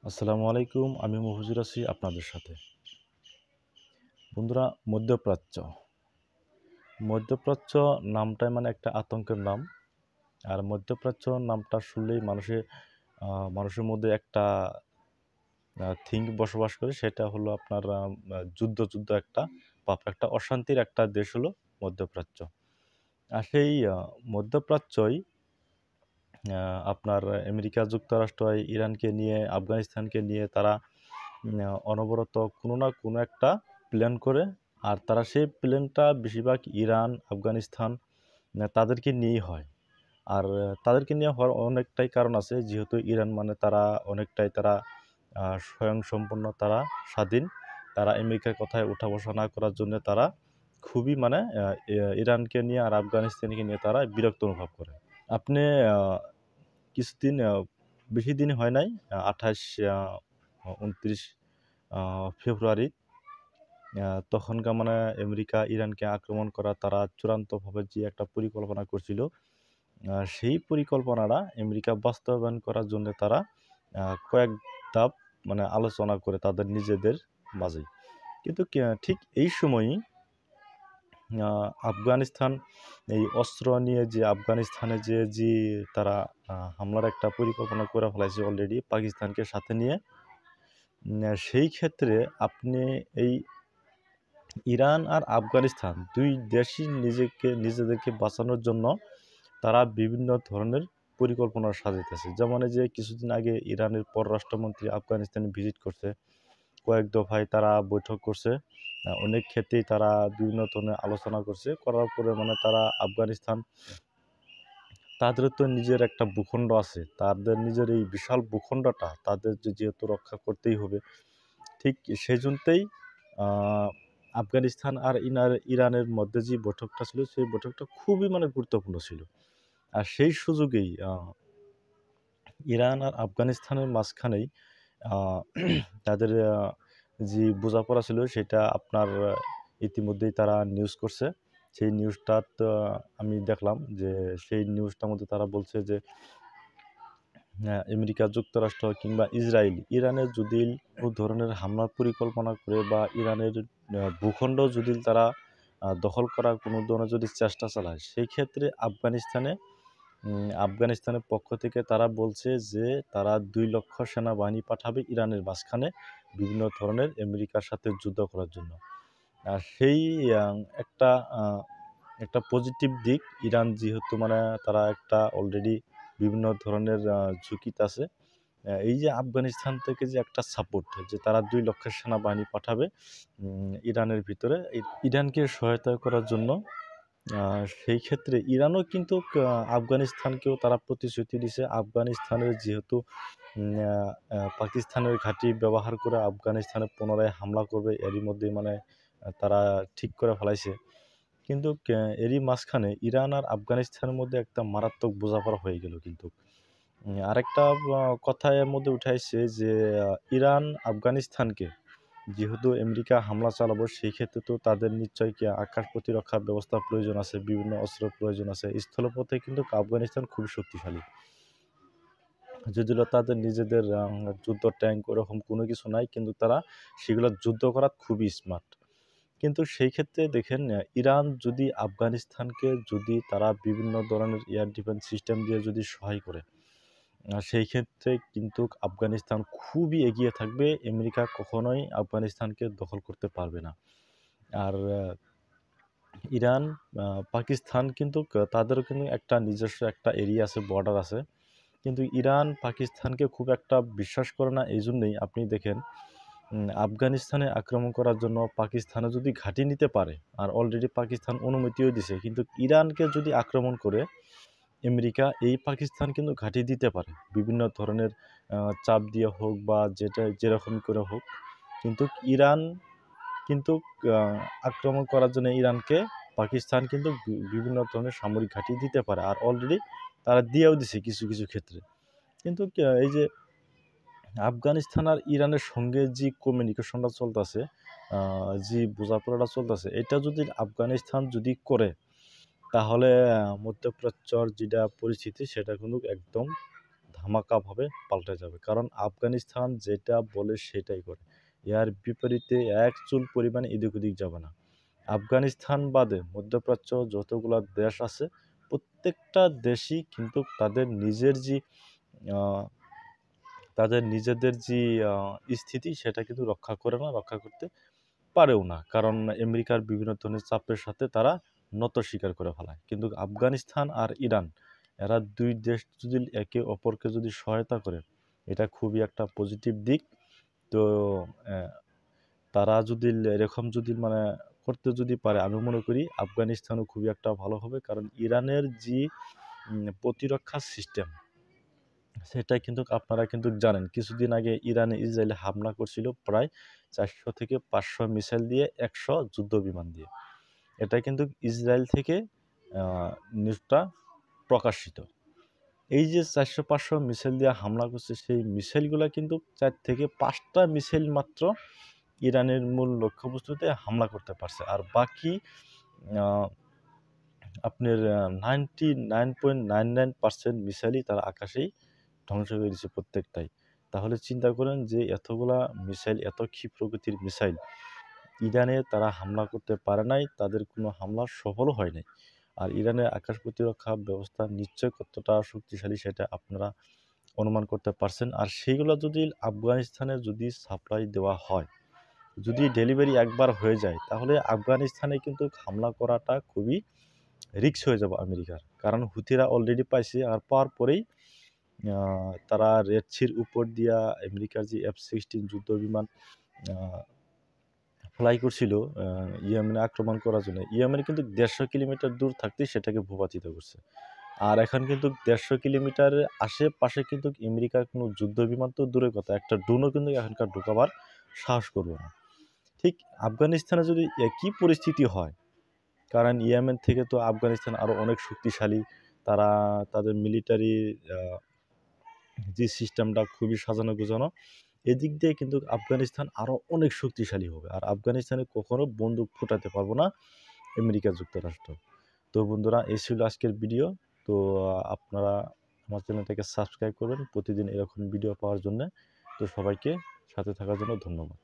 আসসালামু আলাইকুম। আমি মফিজুর আছি আপনাদের সাথে। বন্ধুরা, মধ্যপ্রাচ্য। মধ্যপ্রাচ্য নামটাই মানে একটা আতঙ্কের নাম। আর মধ্যপ্রাচ্য নামটা শুনলেই মানুষের মধ্যে একটা থিঙ্ক বসবাস করে, সেটা হলো আপনার যুদ্ধ একটা ভাব, একটা অশান্তির একটা দেশ হলো মধ্যপ্রাচ্য। আর সেই মধ্যপ্রাচ্যই আপনার আমেরিকা যুক্তরাষ্ট্র ইরানকে নিয়ে, আফগানিস্তানকে নিয়ে তারা অনবরত কোনো না কোনো একটা প্ল্যান করে। আর তারা সেই প্ল্যানটা বেশিরভাগ ইরান, আফগানিস্তান তাদেরকে নিয়েই হয়। আর তাদেরকে নিয়ে হওয়ার অনেকটাই কারণ আছে, যেহেতু ইরান মানে তারা অনেকটাই স্বয়ংসম্পূর্ণ, তারা স্বাধীন। তারা আমেরিকার কথায় ওঠা বসা না করার জন্য তারা খুবই ইরানকে নিয়ে আর আফগানিস্তানকে নিয়ে তারা বিরক্ত অনুভব করে। আপনি কিছুদিন বেশি দিন হয় নাই, 28-29 ফেব্রুয়ারি তখনকার আমেরিকা ইরানকে আক্রমণ করা, তারা চূড়ান্তভাবে যে একটা পরিকল্পনা করছিল, সেই পরিকল্পনাটা আমেরিকা বাস্তবায়ন করার জন্য তারা কয়েক ধাপ আলোচনা করে তাদের নিজেদের মাঝে। কিন্তু ঠিক এই সময়ই আফগানিস্তান এই অস্ত্র নিয়ে যে আফগানিস্তানে যে তারা হামলার একটা পরিকল্পনা করে ফেলাইছে অলরেডি পাকিস্তানকে সাথে নিয়ে। সেই ক্ষেত্রে আপনি এই ইরান আর আফগানিস্তান দুই দেশই নিজেদেরকে বাঁচানোর জন্য তারা বিভিন্ন ধরনের পরিকল্পনা সাজাইতেছে। যেমন এই যে কিছুদিন আগে ইরানের পররাষ্ট্রমন্ত্রী আফগানিস্তানে ভিজিট করছে, কয়েক দফায় তারা বৈঠক করছে, অনেক ক্ষেত্রেই তারা বিভিন্ন ধরনের আলোচনা করছে, করার পরে তারা আফগানিস্তান, তাদের তো নিজের একটা ভূখণ্ড আছে, তাদের নিজের এই বিশাল ভূখণ্ডটা তাদের যেহেতু রক্ষা করতেই হবে, ঠিক সেই জন্যই আফগানিস্তান আর ইরানের মধ্যে যে বৈঠকটা ছিল, সেই বৈঠকটা খুবই গুরুত্বপূর্ণ ছিল। আর সেই সুযোগেই ইরান আর আফগানিস্তানের মাঝখানেই তাদের যে বোঝাপড়া ছিল, সেটা আপনার ইতিমধ্যেই তারা নিউজ করছে। সেই নিউজটা তো আমি দেখলাম, যে সেই নিউজটার মধ্যে তারা বলছে যে আমেরিকা যুক্তরাষ্ট্র কিংবা ইসরায়েল ইরানের যদি কোনো ধরনের হামলার পরিকল্পনা করে, বা ইরানের ভূখণ্ড যদি তারা দখল করার কোনো ধরনের যদি চেষ্টা চালায়, সেই ক্ষেত্রে আফগানিস্তানের পক্ষ থেকে তারা বলছে যে তারা 2 লক্ষ সেনাবাহিনী পাঠাবে ইরানের মাঝখানে বিভিন্ন ধরনের আমেরিকার সাথে যুদ্ধ করার জন্য। আর সেই একটা একটা পজিটিভ দিক, ইরান যেহেতু তারা একটা অলরেডি বিভিন্ন ধরনের ঝুঁকিতে আছে। এই যে আফগানিস্তান থেকে যে একটা সাপোর্ট, যে তারা 2 লক্ষের সেনাবাহিনী পাঠাবে ইরানের ভিতরে ইরানকে সহায়তা করার জন্য। সেই ক্ষেত্রে ইরানও কিন্তু আফগানিস্তানকেও তারা প্রতিশ্রুতি দিছে। আফগানিস্তানের যেহেতু পাকিস্তানের ঘাঁটি ব্যবহার করে আফগানিস্তানে পুনরায় হামলা করবে, এরই মধ্যেই তারা ঠিক করে ফেলাইছে। কিন্তু এরই মাঝখানে ইরান আর আফগানিস্তানের মধ্যে একটা মারাত্মক বোঝাপড়া হয়ে গেল কিন্তু। আরেকটা কথা এর মধ্যে উঠে আসছে যে ইরান আফগানিস্তানকে যেহেতু আমেরিকা হামলা চালাবো, সেই ক্ষেত্রে তো তাদের নিশ্চয়ই আকাশ প্রতিরক্ষার ব্যবস্থা প্রয়োজন আছে, বিভিন্ন অস্ত্রের প্রয়োজন আছে। স্থলপথে কিন্তু আফগানিস্তান খুবই শক্তিশালী। যদিও তাদের নিজেদের যুদ্ধ ট্যাঙ্ক ওরকম কোনো কিছু নাই, কিন্তু তারা সেগুলো যুদ্ধ করার খুবই স্মার্ট। কিন্তু সেই ক্ষেত্রে দেখেন, ইরান যদি আফগানিস্তানকে যদি তারা বিভিন্ন ধরনের এয়ার ডিফেন্স সিস্টেম দিয়ে যদি সহায় করে, সেই ক্ষেত্রে কিন্তু আফগানিস্তান খুবই এগিয়ে থাকবে। আমেরিকা কখনোই আফগানিস্তানকে দখল করতে পারবে না। আর ইরান, পাকিস্তান কিন্তু তাদেরও কিন্তু একটা নিজস্ব একটা এরিয়া আছে, বর্ডার আছে। কিন্তু ইরান পাকিস্তানকে খুব একটা বিশ্বাস করে না। এই জন্যেই আপনি দেখেন, আফগানিস্তানে আক্রমণ করার জন্য পাকিস্তানে যদি ঘাঁটি নিতে পারে, আর অলরেডি পাকিস্তান অনুমতিও দিছে, কিন্তু ইরানকে যদি আক্রমণ করে আমেরিকা, এই পাকিস্তান কিন্তু ঘাঁটি দিতে পারে বিভিন্ন ধরনের চাপ দিয়ে হোক বা যেরকমই করে হোক। কিন্তু ইরান কিন্তু আক্রমণ করার জন্য ইরানকে পাকিস্তান কিন্তু বিভিন্ন ধরনের সামরিক ঘাঁটি দিতে পারে, আর অলরেডি তারা দিয়েও দিছে কিছু কিছু ক্ষেত্রে। কিন্তু এই যে আফগানিস্তান আর ইরানের সঙ্গে যে কমিউনিকেশনটা চলতেছে, যে বোঝাপড়াটা চলতেছে, এটা যদি আফগানিস্তান যদি করে, তাহলে মধ্যপ্রাচ্যর যেটা পরিস্থিতি, সেটা কিন্তু একদম ধামাকাভাবে পাল্টে যাবে, কারণ আফগানিস্তান যেটা বলে সেটাই করে, এর বিপরীতে এক চুল পরিমাণ এদিক ওদিক যাবে না। আফগানিস্তান বাদে মধ্যপ্রাচ্য যতগুলো দেশ আছে প্রত্যেকটা দেশই কিন্তু আহ, তাদের নিজেদের যে স্থিতি সেটা কিন্তু রক্ষা করে না, রক্ষা করতে পারেও না, কারণ আমেরিকার বিভিন্ন ধরনের চাপের সাথে তারা নত স্বীকার করে ফেলায়। কিন্তু আফগানিস্তান আর ইরান, এরা দুই দেশ যদি একে অপরকে যদি সহায়তা করে, এটা খুবই একটা পজিটিভ দিক। তো আহ, তারা যদি এরকম যদি মানে করতে যদি পারে, আমি মনে করি আফগানিস্তানও খুবই একটা ভালো হবে, কারণ ইরানের যে প্রতিরক্ষা সিস্টেম সেটা কিন্তু আপনারা কিন্তু জানেন, কিছুদিন আগে ইরানে ইসরায়েলে হামলা করছিল প্রায় 400 থেকে 500 মিসাইল দিয়ে, 100 যুদ্ধ বিমান দিয়ে। এটা কিন্তু ইসরায়েল থেকে নিউজটা প্রকাশিত। এই যে 400-500 মিসাইল দিয়ে হামলা করছে, সেই মিসাইলগুলো কিন্তু 4 থেকে 5টা মিসাইল মাত্র ইরানের মূল লক্ষ্যবস্তুতে হামলা করতে পারছে, আর বাকি আপনার 99.99% মিসাইলই তারা আকাশেই ধ্বংস হয়ে গেছে প্রত্যেকটাই। তাহলে চিন্তা করেন যে এতগুলা মিসাইল, এত ক্ষিপ্রগতির মিসাইল ইরানে তারা হামলা করতে পারে নাই, তাদের কোনো হামলা সফলও হয় নাই। আর ইরানের আকাশ প্রতিরক্ষা ব্যবস্থা নিশ্চয় কতটা শক্তিশালী সেটা আপনারা অনুমান করতে পারছেন। আর সেইগুলো যদি আফগানিস্তানে যদি সাপ্লাই দেওয়া হয়, যদি ডেলিভারি একবার হয়ে যায়, তাহলে আফগানিস্তানে কিন্তু হামলা করাটা খুবই রিস্ক হয়ে যাবে আমেরিকার, কারণ হুথিরা অলরেডি পাইছে, আর পাওয়ার পরেই তারা রেড সির উপর দিয়া আমেরিকার যে F-16 যুদ্ধ বিমান ফ্লাই করছিল ইয়েমেনে আক্রমণ করার জন্য, ইয়েমেন কিন্তু 150 কিলোমিটার দূর থাকতেই সেটাকে ভূপাতিত করছে। আর এখন কিন্তু 150 কিলোমিটারের আশেপাশে কিন্তু আমেরিকার কোনো যুদ্ধ বিমান তো দূরের কথা, একটা ড্রোনও কিন্তু এখনকার ঢোকাবার সাহস করবে না। ঠিক আফগানিস্তানে যদি একই পরিস্থিতি হয়, কারণ ইয়েমেন থেকে তো আফগানিস্তান আরও অনেক শক্তিশালী, তারা তাদের মিলিটারি যে সিস্টেমটা খুবই সাজানো গোছানো, এদিক দিয়ে কিন্তু আফগানিস্তান আরও অনেক শক্তিশালী হবে, আর আফগানিস্তানে কখনো বন্দুক ফোটাতে পারবো না আমেরিকা যুক্তরাষ্ট্র। তো বন্ধুরা, এই ছিল আজকের ভিডিও। তো আপনারা আমার চ্যানেলটাকে সাবস্ক্রাইব করবেন প্রতিদিন এরকম ভিডিও পাওয়ার জন্য। তো সবাইকে সাথে থাকার জন্য ধন্যবাদ।